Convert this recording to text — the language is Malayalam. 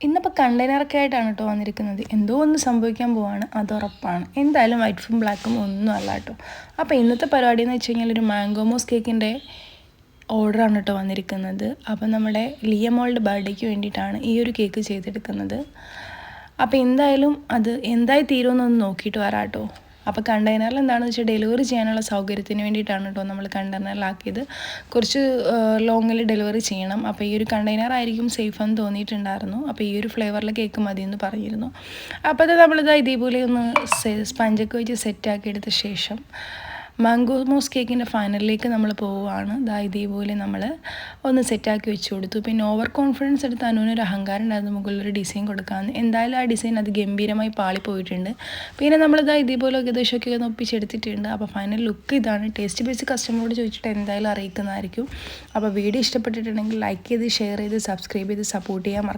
ഇന്നിപ്പോൾ കണ്ടെയ്നറൊക്കെ ആയിട്ടാണ് കേട്ടോ വന്നിരിക്കുന്നത്. എന്തോ ഒന്ന് സംഭവിക്കാൻ പോവാണ്, അത് ഉറപ്പാണ്. എന്തായാലും വൈറ്റും ബ്ലാക്കും ഒന്നും അല്ല കേട്ടോ. അപ്പോൾ ഇന്നത്തെ പരിപാടി എന്ന് വെച്ച് കഴിഞ്ഞാൽ ഒരു മാംഗോ മോസ് കേക്കിൻ്റെ ഓർഡറാണ് കേട്ടോ വന്നിരിക്കുന്നത്. അപ്പം നമ്മുടെ ലിയമോളുടെ ബർത്ത്ഡേക്ക് വേണ്ടിയിട്ടാണ് ഈ ഒരു കേക്ക് ചെയ്തെടുക്കുന്നത്. അപ്പോൾ എന്തായാലും അത് എന്തായി തീരുമെന്നൊന്ന് നോക്കിയിട്ട് വരാം കേട്ടോ. അപ്പോൾ കണ്ടെയ്നറിൽ എന്താണെന്ന് വെച്ചാൽ ഡെലിവറി ചെയ്യാനുള്ള സൗകര്യത്തിന് വേണ്ടിയിട്ടാണ് കേട്ടോ നമ്മൾ കണ്ടെയ്നറിലാക്കിയത്. കുറച്ച് ലോങ്ങിൽ ഡെലിവറി ചെയ്യണം. അപ്പോൾ ഈ ഒരു കണ്ടെയ്നർ ആയിരിക്കും സേഫ് എന്ന് തോന്നിയിട്ടുണ്ടായിരുന്നു. അപ്പോൾ ഈ ഒരു ഫ്ലേവറിൽ കേക്ക് മതിയെന്ന് പറഞ്ഞിരുന്നു. അപ്പോൾ അത് നമ്മളിത് ഇതേപോലെ ഒന്ന് സ്പഞ്ചൊക്കെ വെച്ച് സെറ്റാക്കി എടുത്ത ശേഷം മാംഗോ മോസ് കേക്കിൻ്റെ ഫൈനലിലേക്ക് നമ്മൾ പോവുകയാണ്. ഇതേപോലെ നമ്മൾ ഒന്ന് സെറ്റാക്കി വെച്ച് കൊടുത്തു. പിന്നെ ഓവർ കോൺഫിഡൻസ് എടുത്ത് അനുവിനൊരു അഹങ്കാരം ഉണ്ടായിരുന്നു മുകളിലൊരു ഡിസൈൻ കൊടുക്കാമെന്ന്. എന്തായാലും ആ ഡിസൈൻ അത് ഗംഭീരമായി പാളിപ്പോയിട്ടുണ്ട്. പിന്നെ നമ്മളിത് ഇതേപോലെ ഏകദേശമൊക്കെ ഒന്ന് ഒപ്പിച്ചെടുത്തിട്ടുണ്ട്. അപ്പോൾ ഫൈനൽ ലുക്ക് ഇതാണ്. ടേസ്റ്റ് ബേസ് കസ്റ്റമറോട് ചോദിച്ചിട്ട് എന്തായാലും അറിയിക്കുന്നതായിരിക്കും. അപ്പോൾ വീഡിയോ ഇഷ്ടപ്പെട്ടിട്ടുണ്ടെങ്കിൽ ലൈക്ക് ചെയ്ത് ഷെയർ ചെയ്ത് സബ്സ്ക്രൈബ് ചെയ്ത് സപ്പോർട്ട് ചെയ്യാൻ മറക്കാം.